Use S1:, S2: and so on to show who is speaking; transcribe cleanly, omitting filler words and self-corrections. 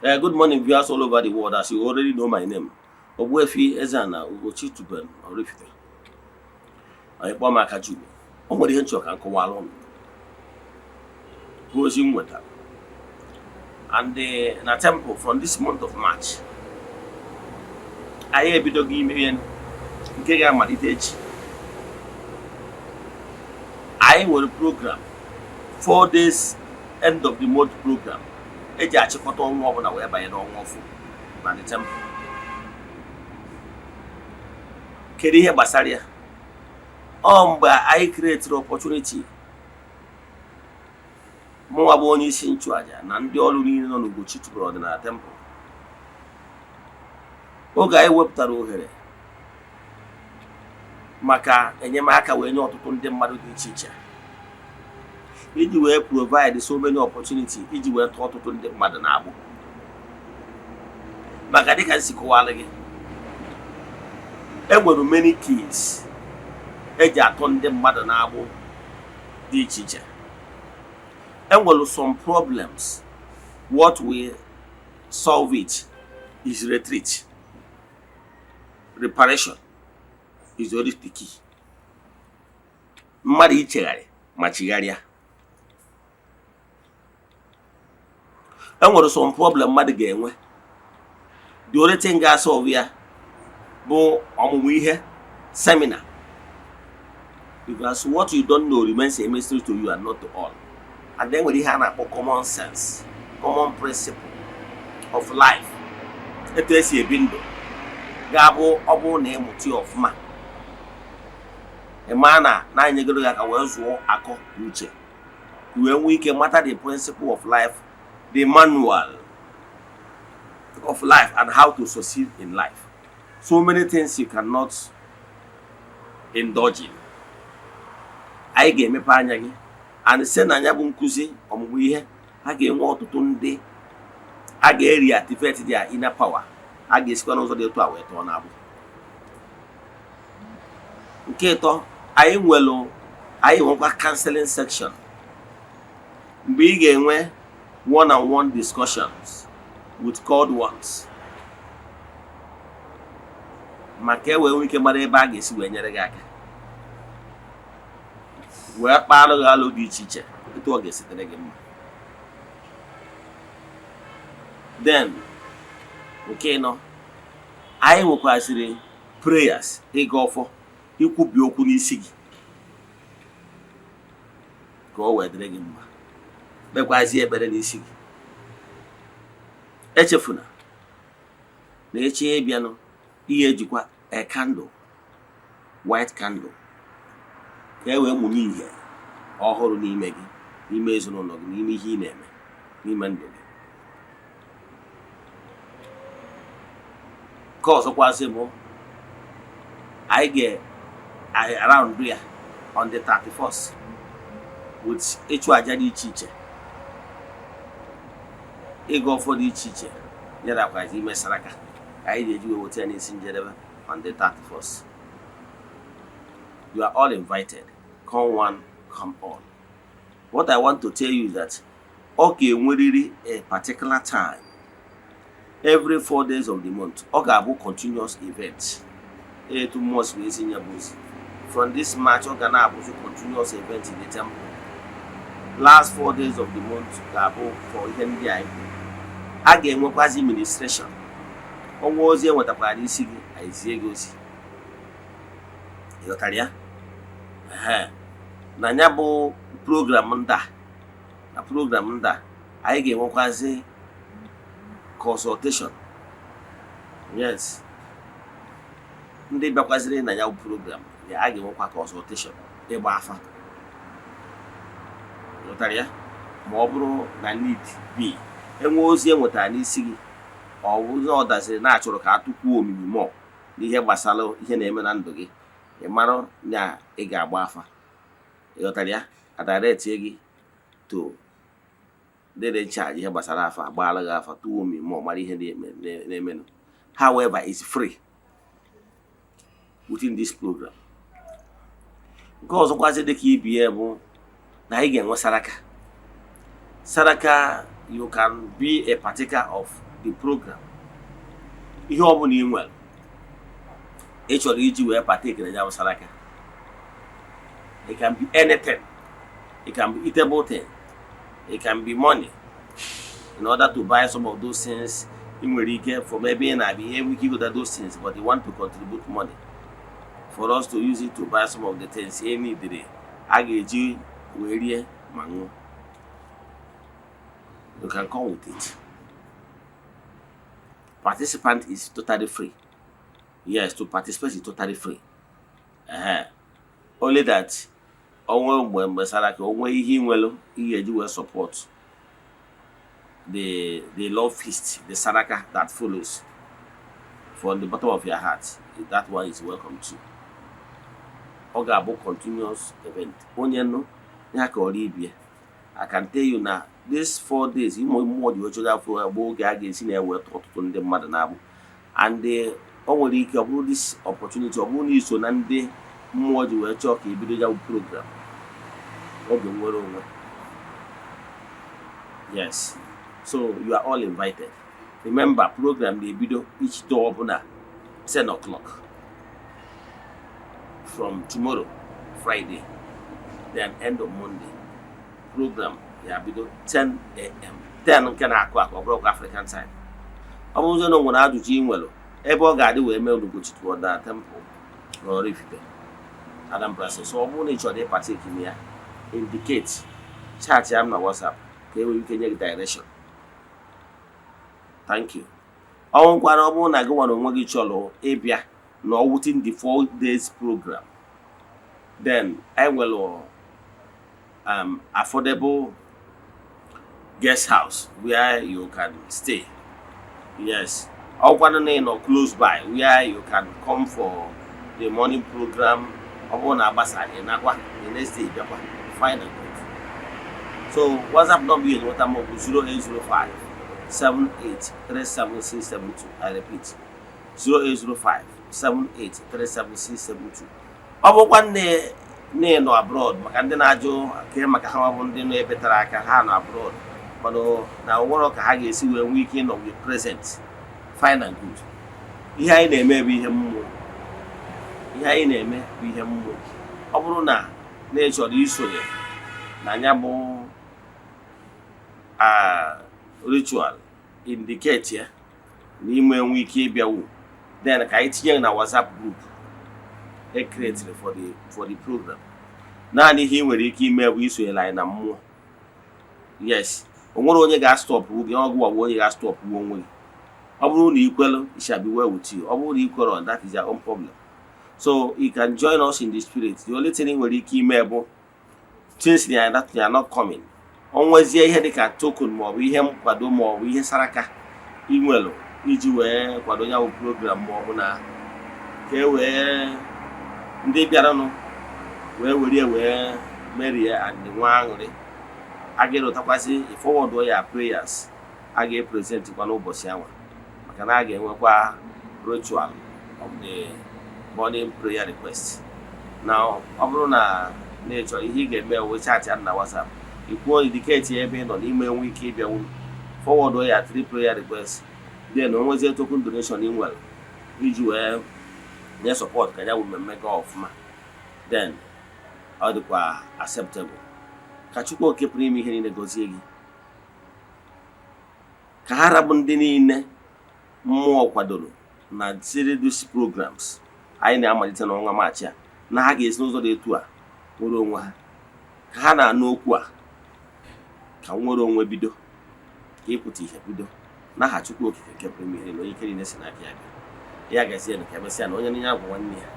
S1: Good morning, viewers all over the world. As you already know my name, Ogbuefi Ezeana, Ugochitubelu, Oraifite. I bought my kajubi. I'm going to talk and go along. Who is in winter? And in a temple from this month of March, I have been doing me I will program 4 days end of the month program. Eji achịkọta ọnwa ọbụla wee banye n'ọnwa ọfụ na the temple. Kedu ihe gbasara ya? Mgbe anyị create opportunity mụnwa bụ onye isi nchụaja na ndị ọrụ niile nọ n'Ugochitubelu ọdịnala temple. Oge anyị wepụtara ohere maka enyemaka wee nye ọtụtụ ndị mmadụ dị iche iche iji wee provide so many opportunity iji wee tụọ ọtụtụ ndị mmadụ na-agbụ. Maka dịka nsi kọwara gị, enwere many keys eji atụ ndị mmadụ na-agbụ dị iche iche. Enwere some problems, what we solve it is retreat. Reparation is always the key. Mmadụ ichegharị ma chigharịa. Enwere some problem mmadụ ga-enwe. The only thing ga-solve ya bụ ọmụmụ ihe seminar. Because what you don't know remains a mystery to you and not to all. And then with ihe a na-akpọ common sense, common principle of life. Etu esi ebi ndụ ga-abụ ọ bụrụ na ịmụta ya ọfụma. Ịma na anyegoro ya ka wee zụọ akọ uche. Wee nwee ike mata the principle of life, the manual of life and how to succeed in life. So many things you cannot indulge in. Anyị ga-emepe anya gị and site na anya bụ nkụzi ọmụmụ ihe a ga-enwe ọtụtụ ndị a ga-reactivate their inner power. A ga-esikwa n'ụzọ dị otu a wee tụọ n'abụ. Nke ịtọ, anyị nwekwa counseling section mgbe ị ga-enwe one-on-one discussions with called ones maka e wee ike mara ebe a ga-esi wee nyere gị aka wee kpara gị alụ dị iche iche etu ọ ga-esitere gị mma. Then nke ịnọ, anyị nwekwaziri prayers, igo-ofo, ikwubi okwu n'isi gị ka o wee dịrị gị mma. Bekwazie ebere n'isi gị. Echefuna na echi ịbịanụ ihe ejikwa a candle, white candle, ka e wee mụnye ihe ọhụrụ n'ime gị, n'ime ezinụlọ gị, n'ime ihe ị na-eme, n'ime ndụ gị. Ka ọzọkwazị bụ anyị ga-around ya on the 31st with ịchụ aja dị iche iche, igo-ofo dị iche iche, nyerakwazi ime Saraka anyị ga-eji wee weta ya n'isi njedebe on the 31st. You are all invited. Come one, come all. What I want to tell you is that okay, nweriri a particular time every 4 days of the month. Ọ ga-abụ continuous event. Etu must be in your books. From this March, ọ ga na-abụzi continuous event in the temple. Last 4 days of the month ga-abụ for ihe ndị anyị. A ga-enwekwazi administration. Ọnwa ozi enwetakwara n'isi gị, anyị zie gị ozi. Ịghọtara ya? Na ya bụ program ndị anyị ga-enwekwazi consultation. Yes. Ndị bịakwaziri na ya bụ program ya a ga-enwekwa consultation ịgba afa. Ịghọtara ya? Ma ọ bụrụ na need be enwe ozi enwetara n'isi gị, ọ bụrụ ọ daziri na achọrọ ka atụkwuo omimi mmụọ n'ihe gbasara ihe na-eme na ndụ gị, ị mara na ị ga-agba afa. Ịghọtara ya? Adirect gị to ndị charge ihe gbasara afa, agbaala gị afa, tụọ omimi mmụọ, mara ihe na-emenụ. However, it's free within this program. Nke ọzọkwazị dịka ibie bụ na anyị ga-enwe Saraka. Saraka you can be a partaker of the program. Ihe ọbụla ị nwere ị chọrọ iji wee partake na ya bụ Saraka. It can be anything. It can be eatable thing. It can be money. In order to buy some of those things, you will get for maybe and I be able to go those things, but they want to contribute money for us to use it to buy some of the things. Any day, you can come with it. Participant is totally free. Yes, to participate is totally free. Only that, when Saraka, only he will support the love feast, the Saraka that follows from the bottom of your heart. That one is welcome too. Ogabo continuous event. I can tell you now, these 4 days, you more the and they already have this opportunity of only so Nande more the work program. Yes. So you are all invited. Remember, program the video each door opener 10 o'clock from tomorrow, Friday, then end of Monday. Program yeah video 10 a.m. 10 can o'clock African time. I was no one out to Jimwell. Ebo Gadi will mail to Ugochitubelu that temple or Oraifite. Adam process. So one each other partake in here indicate chat am na WhatsApp. Okay, we can get direction. Thank you. I want to go on cholo Abia no within the 4 days program. Then I will affordable guest house where you can stay. Yes. I want to close by where you can come for the morning program. I want to the next day fine and good. So WhatsApp number is what I'm 0805 7837 I repeat 0805 7837 no abroad makande na ajo ke maka ha won de no ebetara aka ha no abroad but na woro ka ha ga-esi we weekend of the present fine and good. Ihe anyị na-eme bụ ihe mmụọ. Ihe anyị na-eme bụ ihe mmụọ. Ọ bụrụ na na-echọrọ isonye na anya bụ ritual indicate ya n'ime enwe ike ịbịawu then ka anyị tinye na WhatsApp group created for the program. Naanị ihe nwere ike ime bụ isonyela anyị na mmụọ. Yes, o nwere onye ga-stop gị ọgwụ onye ga-stop onwe gị. Ọ bụrụ na ikwelu, it shall be well with you. Ọ bụrụ na ikwelu, that is your own problem. So you can join us in the spirit. The only thing nwere ike ime bụ things that they are not coming. Onwezie ihe dịka token ma ọ bụ ihe nkwado ma ọ bụ ihe Saraka inwelu iji wee kwado ya bụ program ma ọ bụ na ka e wee ndị bịaranụ wee were merie and nwa aṅụrị a ga-erotakwasị forward ya prayers a ga-epresent kwa n'ụbọchị anwa maka na a ga-enwekwa ritual of the morning prayer request. Now ọ bụrụ na na-echọ ihe ị ga-eme we chat ya na WhatsApp ikwuo indicate ebe nọ n'ime enwe ike ịbịanwu forward ya 3 prayer requests then onwezie token donation ị nwere iji wee nye support ka ya wụ mmemme ga ọfụma then ọ dịkwa acceptable. Ka Chukwu oke pụrụ ime ihe niile gozie gị. Ka ha rabụ ndị niile mmụọ kwadoro na series programs anyị na-amalite n'ọnwa Maachị a na ha ga-esi n'ụzọ dị etu a nwere onwe ha. Ka ha na-anụ okwu a ka nwere onwe bido ka ịpụta ihe bido n'aha Chukwu okike nke pụrụ ime ihe niile onye ike niile si n'aka ya bịa. Ya gazie na ka emesịa na onye niile agwa nwanne ya.